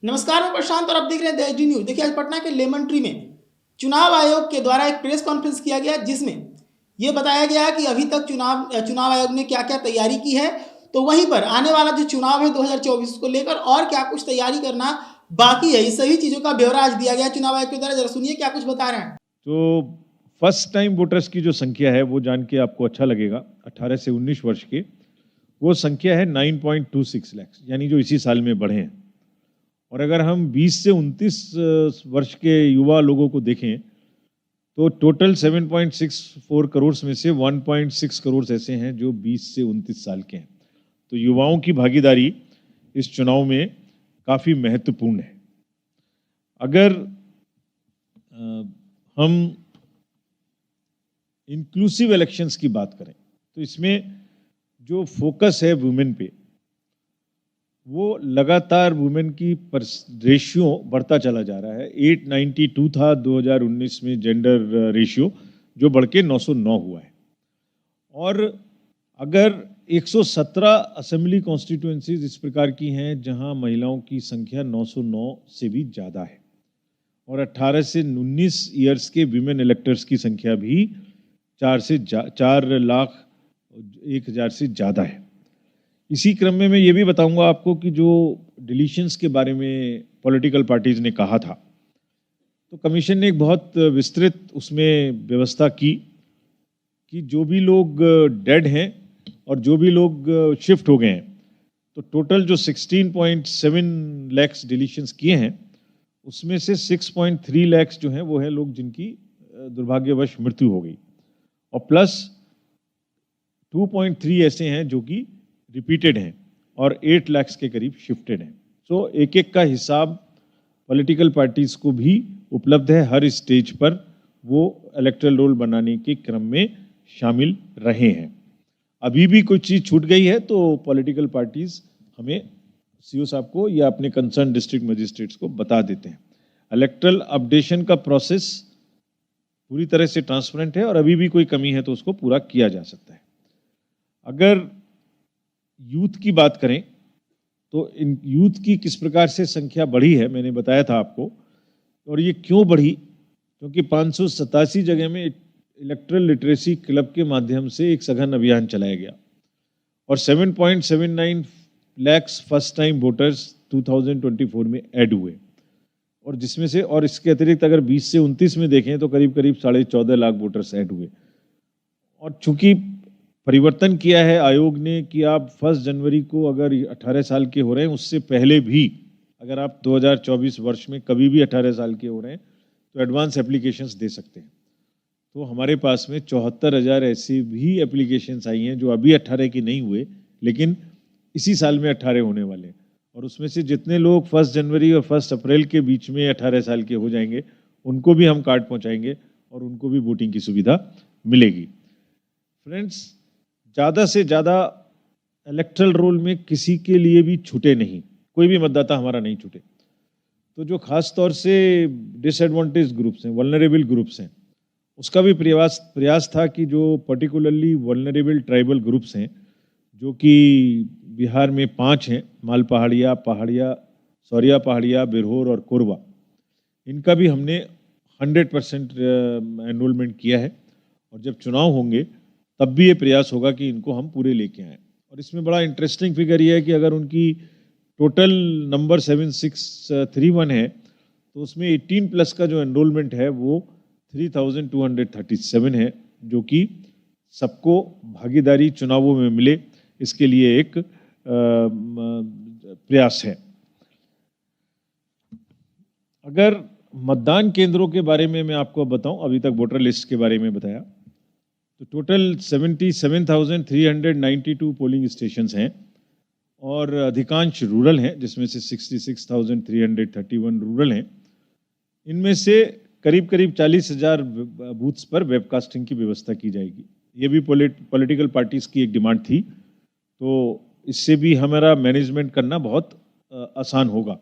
नमस्कार, मैं प्रशांत और आप देख रहे हैं द डी न्यूज़। देखिए, आज पटना के लेमन ट्री में चुनाव आयोग के द्वारा एक प्रेस कॉन्फ्रेंस किया गया, जिसमें ये बताया गया कि अभी तक चुनाव आयोग ने क्या-क्या तैयारी की है। तो वहीं पर आने वाला जो चुनाव है 2024 को लेकर और क्या कुछ तैयारी करना बाकी है, इस सभी चीज़ों का ब्यौरा आज दिया गया चुनाव आयोग के द्वारा। ज़रा सुनिए क्या कुछ बता रहे हैं। तो फर्स्ट टाइम वोटर्स की जो संख्या है वो जान के आपको अच्छा लगेगा। 18 से 19 वर्ष के वो संख्या है 9.26 लाख, यानी जो इसी साल में बढ़े हैं। और अगर हम 20 से 29 वर्ष के युवा लोगों को देखें तो टोटल 7.64 करोड़ में से 1.6 करोड़ ऐसे हैं जो 20 से 29 साल के हैं। तो युवाओं की भागीदारी इस चुनाव में काफ़ी महत्वपूर्ण है। अगर हम इंक्लूसिव इलेक्शंस की बात करें तो इसमें जो फोकस है वुमेन पे, वो लगातार वुमेन की रेशियो बढ़ता चला जा रहा है। 892 था 2019 में जेंडर रेशियो, जो बढ़ के 909 हुआ है। और अगर 117 असेंबली कॉन्स्टिट्यूएंसीज इस प्रकार की हैं जहां महिलाओं की संख्या 909 से भी ज़्यादा है, और 18 से 19 ईयर्स के विमेन इलेक्टर्स की संख्या भी 4,01,000 से ज़्यादा है। इसी क्रम में मैं ये भी बताऊंगा आपको कि जो डिलीशंस के बारे में पॉलिटिकल पार्टीज ने कहा था, तो कमीशन ने एक बहुत विस्तृत उसमें व्यवस्था की कि जो भी लोग डेड हैं और जो भी लोग शिफ्ट हो गए हैं, तो टोटल जो 16.7 लैक्स डिलीशंस किए हैं, उसमें से 6.3 लैक्स जो हैं वो है लोग जिनकी दुर्भाग्यवश मृत्यु हो गई, और प्लस 2.3 ऐसे हैं जो कि रिपीटेड हैं, और 8 लाख के करीब शिफ्टेड हैं। सो एक एक का हिसाब पॉलिटिकल पार्टीज को भी उपलब्ध है। हर स्टेज पर वो इलेक्टोरल रोल बनाने के क्रम में शामिल रहे हैं। अभी भी कोई चीज़ छूट गई है तो पॉलिटिकल पार्टीज हमें सीओ साहब को या अपने कंसर्न डिस्ट्रिक्ट मजिस्ट्रेट्स को बता देते हैं। इलेक्टोरल अपडेशन का प्रोसेस पूरी तरह से ट्रांसपेरेंट है और अभी भी कोई कमी है तो उसको पूरा किया जा सकता है। अगर यूथ की बात करें तो इन यूथ की किस प्रकार से संख्या बढ़ी है, मैंने बताया था आपको। और ये क्यों बढ़ी, क्योंकि 587 जगह में इलेक्ट्रल लिटरेसी क्लब के माध्यम से एक सघन अभियान चलाया गया, और 7.79 लैक्स फर्स्ट टाइम वोटर्स 2024 में ऐड हुए, और जिसमें से, और इसके अतिरिक्त अगर 20 से 29 में देखें तो करीब करीब 14.5 लाख वोटर्स ऐड हुए। और चूंकि परिवर्तन किया है आयोग ने कि आप 1 जनवरी को अगर 18 साल के हो रहे हैं, उससे पहले भी अगर आप 2024 वर्ष में कभी भी 18 साल के हो रहे हैं तो एडवांस एप्लीकेशंस दे सकते हैं। तो हमारे पास में 74,000 ऐसी भी एप्लीकेशंस आई हैं जो अभी 18 की नहीं हुए, लेकिन इसी साल में 18 होने वाले हैं। और उसमें से जितने लोग 1 जनवरी और 1 अप्रैल के बीच में 18 साल के हो जाएंगे, उनको भी हम कार्ड पहुंचाएंगे और उनको भी वोटिंग की सुविधा मिलेगी। फ्रेंड्स, ज़्यादा से ज़्यादा इलेक्ट्रल रोल में किसी के लिए भी छूटे नहीं, कोई भी मतदाता हमारा नहीं छूटे। तो जो खास तौर से डिसएडवांटेज ग्रुप्स हैं, वल्नरेबल ग्रुप्स हैं, उसका भी प्रयास था कि जो पर्टिकुलरली वल्नरेबल ट्राइबल ग्रुप्स हैं, जो कि बिहार में 5 हैं, माल पहाड़िया, सौरिया पहाड़िया, बिरहोर और कोरबा, इनका भी हमने 100% एनरोलमेंट किया है। और जब चुनाव होंगे तब भी ये प्रयास होगा कि इनको हम पूरे लेके आएँ। और इसमें बड़ा इंटरेस्टिंग फिगर ये है कि अगर उनकी टोटल नंबर 7631 है, तो उसमें 18 प्लस का जो एनरोलमेंट है वो 3237 है, जो कि सबको भागीदारी चुनावों में मिले, इसके लिए एक प्रयास है। अगर मतदान केंद्रों के बारे में मैं आपको बताऊं, अभी तक वोटर लिस्ट के बारे में बताया, तो टोटल 77,392 पोलिंग स्टेशंस हैं, और अधिकांश रूरल हैं, जिसमें से 66,331 रूरल हैं। इनमें से करीब करीब 40,000 बूथ्स पर वेबकास्टिंग की व्यवस्था की जाएगी। ये भी पॉलिटिकल पार्टीज की एक डिमांड थी, तो इससे भी हमारा मैनेजमेंट करना बहुत आसान होगा।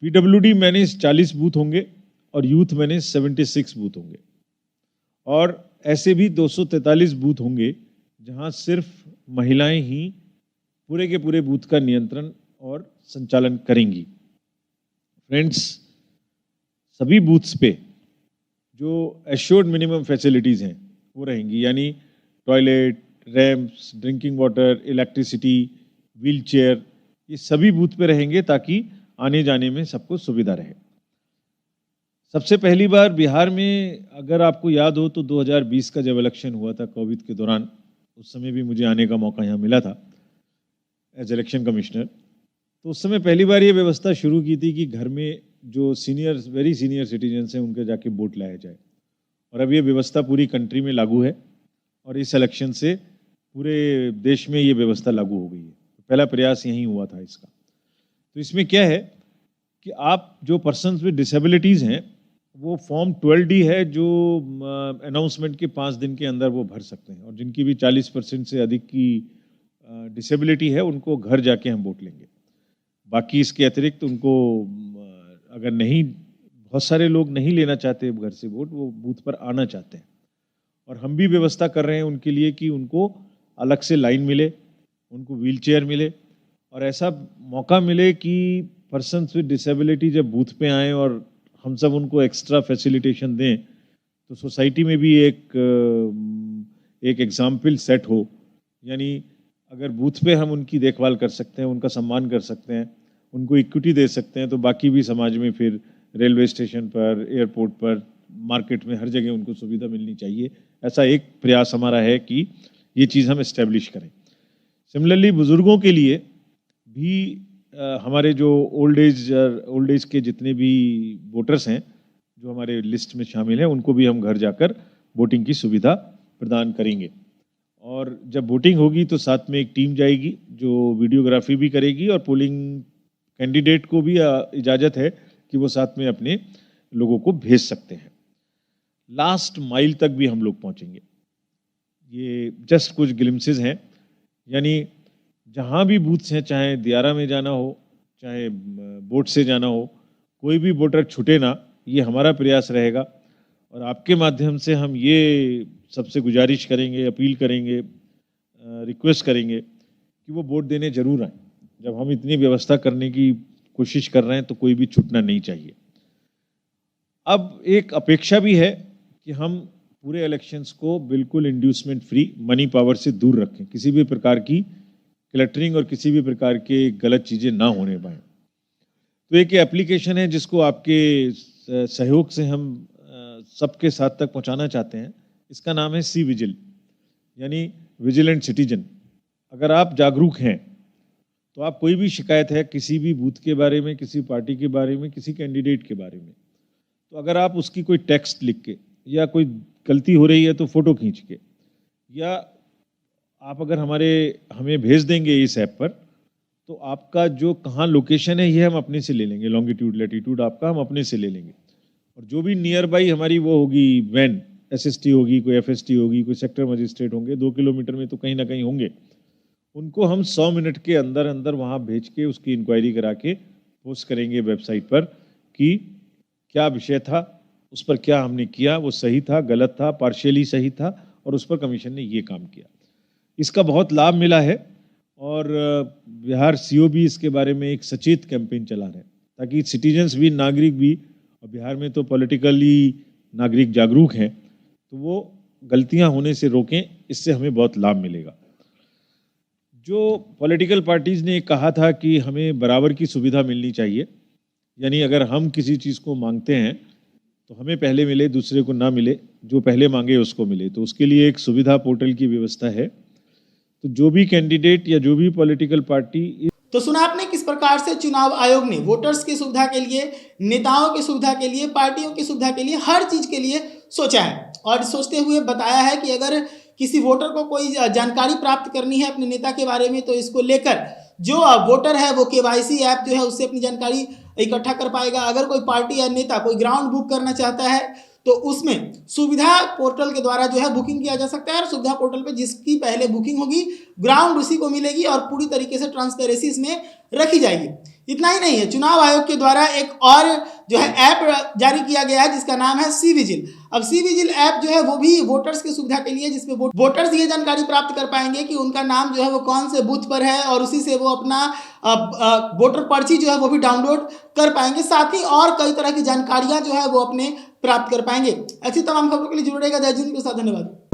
पीडब्ल्यूडी मैनेज 40 बूथ होंगे और यूथ मैनेज 76 बूथ होंगे, और ऐसे भी 243 बूथ होंगे जहां सिर्फ महिलाएं ही पूरे के पूरे बूथ का नियंत्रण और संचालन करेंगी। फ्रेंड्स, सभी बूथ्स पे जो एश्योर्ड मिनिमम फैसिलिटीज़ हैं वो रहेंगी, यानी toilet, ramps, drinking water, electricity, wheel chair, ये सभी बूथ पे रहेंगे ताकि आने जाने में सबको सुविधा रहे। सबसे पहली बार बिहार में, अगर आपको याद हो तो 2020 का जब इलेक्शन हुआ था कोविड के दौरान, उस समय भी मुझे आने का मौका यहाँ मिला था एज इलेक्शन कमिश्नर। तो उस समय पहली बार ये व्यवस्था शुरू की थी कि घर में जो वेरी सीनियर सिटीजन्स हैं उनके जाके वोट लाया जाए, और अब ये व्यवस्था पूरी कंट्री में लागू है और इस इलेक्शन से पूरे देश में ये व्यवस्था लागू हो गई है। पहला प्रयास यही हुआ था इसका। तो इसमें क्या है कि आप जो पर्सन्स विद डिसेबिलिटीज़ हैं वो फॉर्म 12D है जो अनाउंसमेंट के 5 दिन के अंदर वो भर सकते हैं, और जिनकी भी 40% से अधिक की डिसेबिलिटी है उनको घर जाके हम वोट लेंगे। बाकी इसके अतिरिक्त उनको अगर नहीं, बहुत सारे लोग नहीं लेना चाहते घर से वोट, वो बूथ पर आना चाहते हैं, और हम भी व्यवस्था कर रहे हैं उनके लिए कि उनको अलग से लाइन मिले, उनको व्हील चेयर मिले, और ऐसा मौका मिले कि पर्सन्स विद डिसेबिलिटी जब बूथ पे आएँ और हम सब उनको एक्स्ट्रा फैसिलिटेशन दें, तो सोसाइटी में भी एक एग्जाम्पल सेट हो। यानी अगर बूथ पे हम उनकी देखभाल कर सकते हैं, उनका सम्मान कर सकते हैं, उनको इक्विटी दे सकते हैं, तो बाकी भी समाज में फिर रेलवे स्टेशन पर, एयरपोर्ट पर, मार्केट में, हर जगह उनको सुविधा मिलनी चाहिए। ऐसा एक प्रयास हमारा है कि ये चीज़ हम इस्टेब्लिश करें। सिमिलरली बुज़ुर्गों के लिए भी हमारे जो ओल्ड एज के जितने भी वोटर्स हैं जो हमारे लिस्ट में शामिल हैं, उनको भी हम घर जाकर वोटिंग की सुविधा प्रदान करेंगे। और जब वोटिंग होगी तो साथ में एक टीम जाएगी जो वीडियोग्राफी भी करेगी, और पोलिंग कैंडिडेट को भी इजाज़त है कि वो साथ में अपने लोगों को भेज सकते हैं। लास्ट माइल तक भी हम लोग पहुंचेंगे। ये जस्ट कुछ ग्लिम्सेस हैं, यानी जहाँ भी बूथ्स हैं, चाहे दियारा में जाना हो, चाहे बोट से जाना हो, कोई भी वोटर छूटे ना, ये हमारा प्रयास रहेगा। और आपके माध्यम से हम ये सबसे गुजारिश करेंगे, अपील करेंगे, रिक्वेस्ट करेंगे कि वो वोट देने जरूर आए। जब हम इतनी व्यवस्था करने की कोशिश कर रहे हैं तो कोई भी छूटना नहीं चाहिए। अब एक अपेक्षा भी है कि हम पूरे इलेक्शंस को बिल्कुल इंड्यूसमेंट फ्री, मनी पावर से दूर रखें, किसी भी प्रकार की क्लटरिंग और किसी भी प्रकार के गलत चीज़ें ना होने पाएँ। तो एक एप्लीकेशन है जिसको आपके सहयोग से हम सबके साथ तक पहुंचाना चाहते हैं। इसका नाम है सी विजिल, यानी विजिलेंट सिटीजन। अगर आप जागरूक हैं तो आप कोई भी शिकायत है किसी भी बूथ के बारे में, किसी पार्टी के बारे में, किसी कैंडिडेट के बारे में, तो अगर आप उसकी कोई टेक्स्ट लिख के, या कोई गलती हो रही है तो फोटो खींच के, या आप अगर हमें भेज देंगे इस ऐप पर, तो आपका जो कहाँ लोकेशन है ये हम अपने से ले लेंगे, लॉन्गिट्यूड लैटिट्यूड आपका हम अपने से ले लेंगे। और जो भी नियर बाई हमारी वो होगी वैन, SST होगी, कोई FST होगी, कोई सेक्टर मजिस्ट्रेट होंगे, 2 किलोमीटर में तो कहीं ना कहीं होंगे, उनको हम 100 मिनट के अंदर अंदर वहाँ भेज के उसकी इंक्वायरी करा के पोस्ट करेंगे वेबसाइट पर कि क्या विषय था, उस पर क्या हमने किया, वो सही था, गलत था, पार्शियली सही था, और उस पर कमीशन ने ये काम किया। इसका बहुत लाभ मिला है, और बिहार CO भी इसके बारे में एक सचेत कैंपेन चला रहे हैं ताकि सिटीजन्स भी, नागरिक भी, और बिहार में तो पॉलिटिकली नागरिक जागरूक हैं, तो वो गलतियां होने से रोकें। इससे हमें बहुत लाभ मिलेगा। जो पॉलिटिकल पार्टीज़ ने कहा था कि हमें बराबर की सुविधा मिलनी चाहिए, यानी अगर हम किसी चीज़ को मांगते हैं तो हमें पहले मिले, दूसरे को ना मिले, जो पहले मांगे उसको मिले, तो उसके लिए एक सुविधा पोर्टल की व्यवस्था है। तो जो भी कैंडिडेट या जो भी पॉलिटिकल पार्टी, तो सुना आपने किस प्रकार से चुनाव आयोग ने वोटर्स की सुविधा के लिए, नेताओं की सुविधा के लिए, पार्टियों की सुविधा के लिए, हर चीज के लिए सोचा है, और सोचते हुए बताया है कि अगर किसी वोटर को कोई जानकारी प्राप्त करनी है अपने नेता के बारे में, तो इसको लेकर जो वोटर है वो KYC ऐप जो है उससे अपनी जानकारी इकट्ठा कर पाएगा। अगर कोई पार्टी या नेता कोई ग्राउंड बुक करना चाहता है तो उसमें सुविधा पोर्टल के द्वारा जो है बुकिंग किया जा सकता है, और सुविधा पोर्टल पे जिसकी पहले बुकिंग होगी ग्राउंड उसी को मिलेगी, और पूरी तरीके से ट्रांसपेरेंसी इसमें रखी जाएगी। इतना ही नहीं है, चुनाव आयोग के द्वारा एक और जो है ऐप जारी किया गया है जिसका नाम है सी विजिल। अब सी विजिल ऐप जो है वो भी वोटर्स की सुविधा के लिए, जिसमें वोटर्स ये जानकारी प्राप्त कर पाएंगे कि उनका नाम जो है वो कौन से बूथ पर है और उसी से वो अपना वोटर पर्ची जो है वो भी डाउनलोड कर पाएंगे। साथ ही और कई तरह की जानकारियां जो है वो अपने प्राप्त कर पाएंगे। ऐसी तमाम खबरों के लिए जुड़े रहेगा जय हिंद के साथ। धन्यवाद।